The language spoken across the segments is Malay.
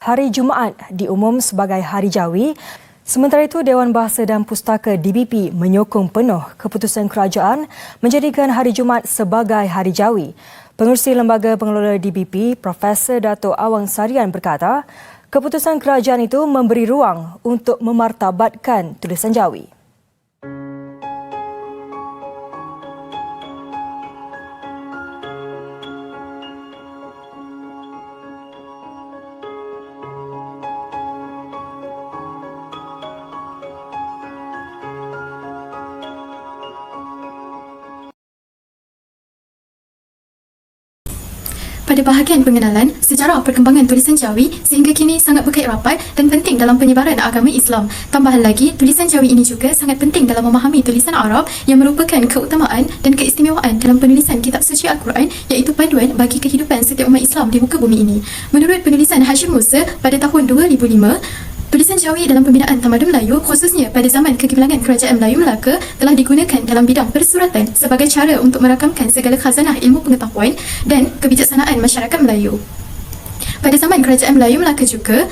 Hari Jumaat diumum sebagai Hari Jawi. Sementara itu, Dewan Bahasa dan Pustaka DBP menyokong penuh keputusan kerajaan menjadikan Hari Jumaat sebagai Hari Jawi. Pengerusi Lembaga Pengelola DBP, Profesor Dato' Awang Sarian berkata, keputusan kerajaan itu memberi ruang untuk memartabatkan tulisan Jawi. Pada bahagian pengenalan, sejarah perkembangan tulisan Jawi sehingga kini sangat berkait rapat dan penting dalam penyebaran agama Islam. Tambahan lagi, tulisan Jawi ini juga sangat penting dalam memahami tulisan Arab yang merupakan keutamaan dan keistimewaan dalam penulisan kitab suci Al-Quran, iaitu panduan bagi kehidupan setiap umat Islam di muka bumi ini. Menurut penulisan Hashim Musa pada tahun 2005, tulisan Jawi dalam pembinaan tamadun Melayu, khususnya pada zaman kegebilangan Kerajaan Melayu Melaka, telah digunakan dalam bidang persuratan sebagai cara untuk merakamkan segala khazanah ilmu pengetahuan dan kebijaksanaan masyarakat Melayu. Pada zaman Kerajaan Melayu Melaka juga,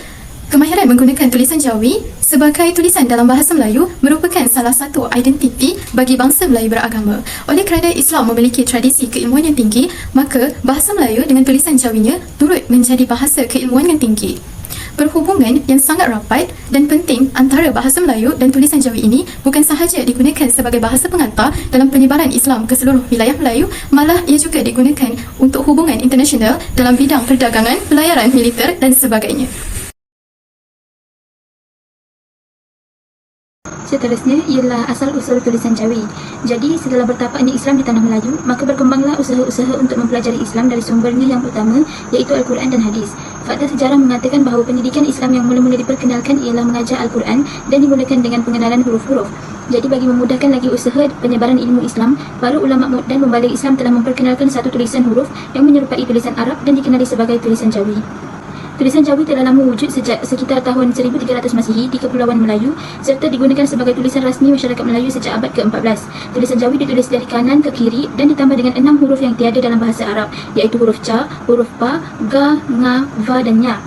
kemahiran menggunakan tulisan Jawi sebagai tulisan dalam bahasa Melayu merupakan salah satu identiti bagi bangsa Melayu beragama. Oleh kerana Islam memiliki tradisi keilmuan yang tinggi, maka bahasa Melayu dengan tulisan Jawinya turut menjadi bahasa keilmuan yang tinggi. Perhubungan yang sangat rapat dan penting antara bahasa Melayu dan tulisan Jawi ini bukan sahaja digunakan sebagai bahasa pengantar dalam penyebaran Islam ke seluruh wilayah Melayu, malah ia juga digunakan untuk hubungan internasional dalam bidang perdagangan, pelayaran militer dan sebagainya. Seterusnya ialah asal-usul tulisan Jawi. Jadi, setelah bertapaknya Islam di tanah Melayu, maka berkembanglah usaha-usaha untuk mempelajari Islam dari sumbernya yang utama, iaitu Al-Quran dan Hadis. Fakta sejarah mengatakan bahawa pendidikan Islam yang mula-mula diperkenalkan ialah mengajar Al-Quran dan dimulakan dengan pengenalan huruf-huruf. Jadi, bagi memudahkan lagi usaha penyebaran ilmu Islam, para ulama' dan pembalik Islam telah memperkenalkan satu tulisan huruf yang menyerupai tulisan Arab dan dikenali sebagai tulisan Jawi. Tulisan Jawi telah lama wujud sejak sekitar tahun 1300 Masihi di Kepulauan Melayu serta digunakan sebagai tulisan rasmi masyarakat Melayu sejak abad ke-14. Tulisan Jawi ditulis dari kanan ke kiri dan ditambah dengan 6 huruf yang tiada dalam bahasa Arab, iaitu huruf Ca, huruf Pa, Ga, Nga, Va dan Nya.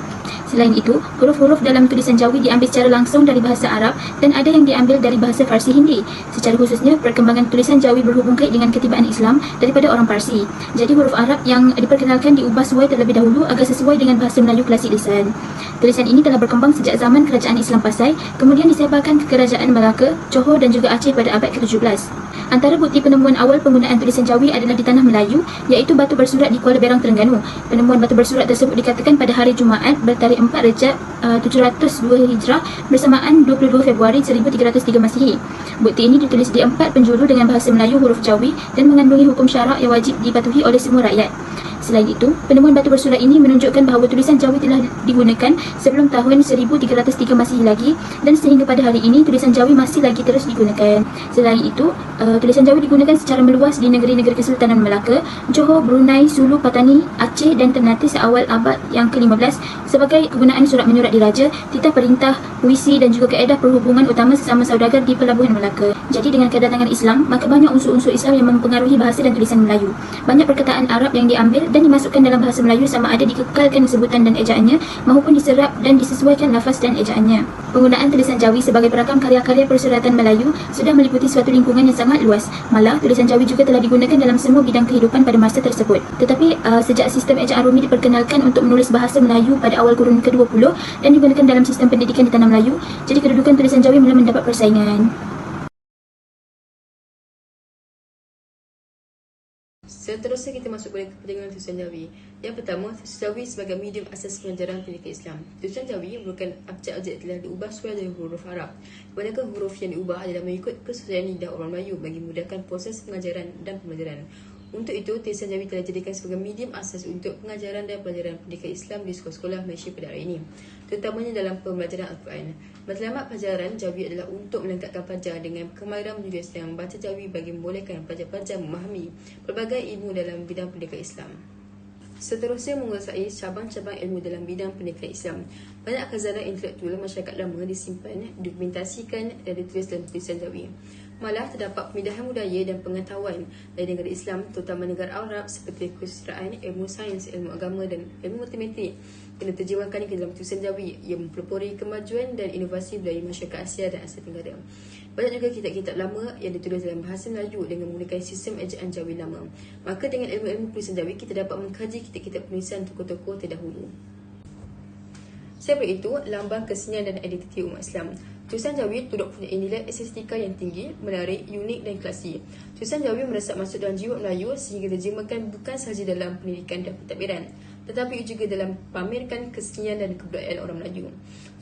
Selain itu, huruf-huruf dalam tulisan Jawi diambil secara langsung dari bahasa Arab dan ada yang diambil dari bahasa Farsi Hindi. Secara khususnya, perkembangan tulisan Jawi berhubung kait dengan ketibaan Islam daripada orang Parsi. Jadi, huruf Arab yang diperkenalkan diubah suai terlebih dahulu agar sesuai dengan bahasa Melayu klasik lisan. Tulisan ini telah berkembang sejak zaman Kerajaan Islam Pasai, kemudian disebarkan ke Kerajaan Melaka, Johor dan juga Aceh pada abad ke-17. Antara bukti penemuan awal penggunaan tulisan Jawi adalah di tanah Melayu, iaitu batu bersurat di Kuala Berang, Terengganu. Penemuan batu bersurat tersebut dikatakan pada hari Jumaat bertarikh 4 Rejab 702 Hijrah bersamaan 22 Februari 1303 Masihi. Bukti ini ditulis di 4 penjuru dengan bahasa Melayu huruf Jawi dan mengandungi hukum syarak yang wajib dipatuhi oleh semua rakyat. Selain itu, penemuan batu bersurat ini menunjukkan bahawa tulisan Jawi telah digunakan sebelum tahun 1303 Masihi lagi dan sehingga pada hari ini tulisan Jawi masih lagi terus digunakan. Selain itu, tulisan Jawi digunakan secara meluas di negeri-negeri Kesultanan Melaka, Johor, Brunei, Sulu, Patani, Aceh dan Ternate seawal abad yang ke-15 sebagai kegunaan surat menyurat diraja, titah perintah, puisi dan juga kaedah perhubungan utama sesama saudagar di pelabuhan Melaka. Jadi dengan kedatangan Islam, maka banyak unsur-unsur Islam yang mempengaruhi bahasa dan tulisan Melayu. Banyak perkataan Arab yang diambil dan dimasukkan dalam bahasa Melayu sama ada dikekalkan sebutan dan ejaannya maupun diserap dan disesuaikan lafaz dan ejaannya. Penggunaan tulisan Jawi sebagai perakam karya-karya persuratan Melayu sudah meliputi suatu lingkungan yang sangat luas. Malah, tulisan Jawi juga telah digunakan dalam semua bidang kehidupan pada masa tersebut. Tetapi, sejak sistem ejaan Rumi diperkenalkan untuk menulis bahasa Melayu pada awal kurun ke-20 dan digunakan dalam sistem pendidikan di tanah Melayu, jadi kedudukan tulisan Jawi mula mendapat persaingan. Seterusnya kita masuk pada kepentingan tulisan Jawi. Yang pertama, tulisan Jawi sebagai medium asas pengajaran pendidikan Islam. Tulisan Jawi merupakan abjad-abjad telah diubah sesuai dengan huruf Arab. Kebanyakan huruf yang diubah adalah mengikut kesesuaian lidah orang Melayu bagi memudahkan proses pengajaran dan pembelajaran. Untuk itu, tulisan Jawi telah dijadikan sebagai medium asas untuk pengajaran dan pelajaran pendidikan Islam di sekolah-sekolah Malaysia pada hari ini, terutamanya dalam pembelajaran Al-Quran. Matlamat pelajaran Jawi adalah untuk melengkapkan pelajar dengan kemahiran menulis dan membaca Jawi bagi membolehkan pelajar-pelajar memahami pelbagai ilmu dalam bidang pendidikan Islam. Seterusnya menguasai cabang-cabang ilmu dalam bidang pendidikan Islam. Banyak khazanah intelektual masyarakat lama disimpan, dokumentasikan dan ditulis dalam tulisan Jawi. Malah terdapat pemindahan budaya dan pengetahuan dari negara Islam, terutama negara Arab seperti kesejahteraan, ilmu sains, ilmu agama dan ilmu matematik yang diterjemahkan ke dalam tulisan Jawi yang mempelopori kemajuan dan inovasi budaya masyarakat Asia dan Asia Tenggara. Banyak juga kitab-kitab lama yang ditulis dalam bahasa Melayu dengan menggunakan sistem ejaan Jawi lama. Maka dengan ilmu-ilmu tulisan Jawi, kita dapat mengkaji kitab-kitab penulisan tokoh-tokoh terdahulu. Sebab itu, lambang kesenian dan identiti umat Islam. Tulisan Jawi turut mempunyai nilai estetika yang tinggi, menarik, unik dan klasik. Tulisan Jawi meresap masuk dalam jiwa Melayu sehingga diterjemahkan bukan sahaja dalam pendidikan dan pentadbiran, tetapi juga dalam pamerkan kesenian dan kebudayaan orang Melayu.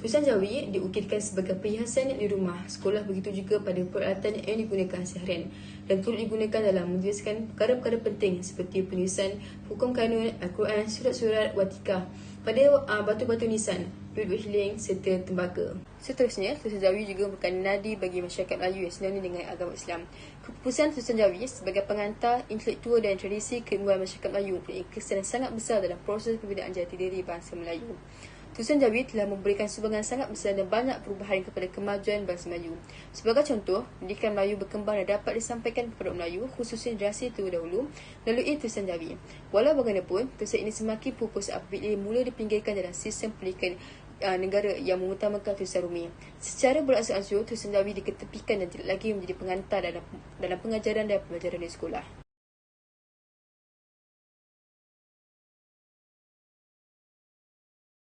Tulisan Jawi diukirkan sebagai perhiasan di rumah, sekolah, begitu juga pada peralatan yang digunakan seharian dan turut digunakan dalam menuliskan perkara-perkara penting seperti penulisan hukum kanun, Al-Quran, surat-surat, watikah, pada batu-batu nisan, duit healing serta tembaga. Seterusnya, tulisan Jawi juga merupakan nadi bagi masyarakat Melayu yang sinonim dengan agama Islam. Keputusan tulisan Jawi sebagai pengantar intelektual dan tradisi keilmuan masyarakat Melayu mempunyai kesan sangat besar dalam proses pembinaan jati diri bangsa Melayu. Tulisan Jawi telah memberikan sumbangan sangat besar dan banyak perubahan kepada kemajuan bangsa Melayu. Sebagai contoh, pendidikan Melayu berkembang dan dapat disampaikan kepada Melayu, khususnya generasi terdahulu, melalui tulisan Jawi. Walau bagaimanapun, tulisan ini semakin pupus apabila mula dipinggirkan dalam sistem pendidikan negara yang mengutamakan tulisan Rumi. Secara beransur-ansur, tulisan Jawi diketepikan dan tidak lagi menjadi pengantar dalam pengajaran dan pembelajaran di sekolah.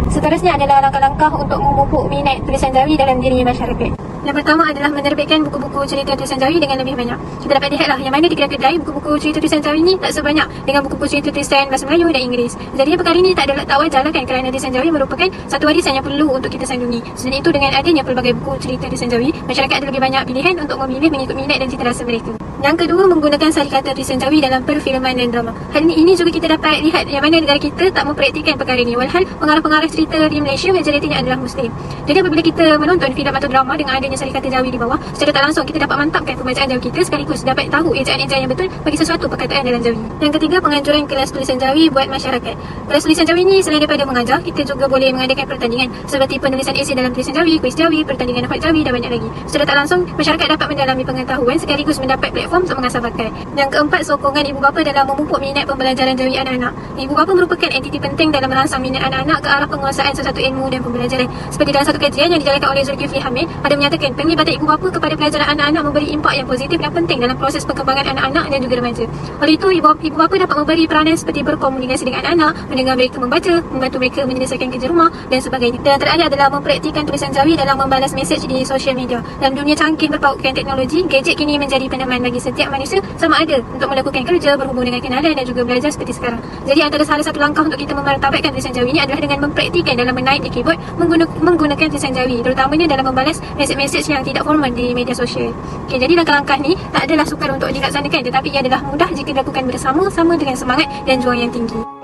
Seterusnya adalah langkah-langkah untuk memupuk minat tulisan Jawi dalam diri masyarakat. Yang pertama adalah menerbitkan buku-buku cerita tulisan Jawi dengan lebih banyak. Kita dapat lihatlah yang mana di kedai-kedai buku-buku cerita tulisan Jawi ni tak sebanyak dengan buku-buku cerita tulisan bahasa Melayu dan Inggeris. Jadi perkara ini tak wajar kan, kerana tulisan Jawi merupakan satu warisan yang perlu untuk kita sandungi. Selain itu, dengan adanya pelbagai buku cerita tulisan Jawi, masyarakat ada lebih banyak pilihan untuk memilih mengikut minat dan cita rasa mereka. Yang kedua, menggunakan sarikata tulisan Jawi dalam perfilman dan drama. Hal ini juga kita dapat lihat yang mana negara kita tak mempraktikkan perkara ini. Walhal pengarah-pengarah cerita di Malaysia majoritinya adalah Muslim. Jadi apabila kita menonton filem atau drama dengan adanya sarikata Jawi di bawah, secara tak langsung kita dapat mantapkan pembacaan Jawi kita sekaligus dapat tahu ejaan-ejaan yang betul bagi sesuatu perkataan dalam Jawi. Yang ketiga, penganjuran kelas tulisan Jawi buat masyarakat. Kelas tulisan Jawi ni selain daripada mengajar, kita juga boleh mengadakan pertandingan seperti penulisan esei dalam tulisan Jawi, kuis Jawi, pertandingan nafas Jawi dan banyak lagi. Secara tak langsung, masyarakat dapat mendalami pengetahuan sekaligus mendapat platform untuk mengasah bakat. Yang keempat, sokongan ibu bapa dalam memupuk minat pembelajaran Jawi anak-anak. Ibu bapa merupakan entiti penting dalam merangsang minat anak-anak ke arah penguasaan sesuatu ilmu dan pembelajaran. Seperti dalam satu kajian yang dijalankan oleh Zulkifli Hamid, ada menyatakan penglibatan ibu bapa kepada pelajaran anak-anak memberi impak yang positif dan penting dalam proses perkembangan anak-anak dan juga remaja. Oleh itu, ibu bapa dapat memberi peranan seperti berkomunikasi dengan anak-anak, mendengar mereka membaca, membantu mereka menyelesaikan kerja rumah dan sebagainya. Dan terakhir adalah mempraktikkan tulisan Jawi dalam membalas mesej di sosial media. Dalam dunia canggih berpautkan teknologi, gadget kini menjadi peneman bagi setiap manusia sama ada untuk melakukan kerja, berhubung dengan kenalan dan juga belajar seperti sekarang. Jadi antara salah satu langkah untuk kita memartabatkan tulisan Jawi ini adalah dengan mempraktikkan dalam menaik di keyboard menggunakan tulisan Jawi, terutamanya dalam membalas mesej-mesej yang tidak formal di media sosial. Okay, jadi langkah-langkah ni tak adalah sukar untuk dilaksanakan, tetapi ia adalah mudah jika dilakukan bersama-sama dengan semangat dan juang yang tinggi.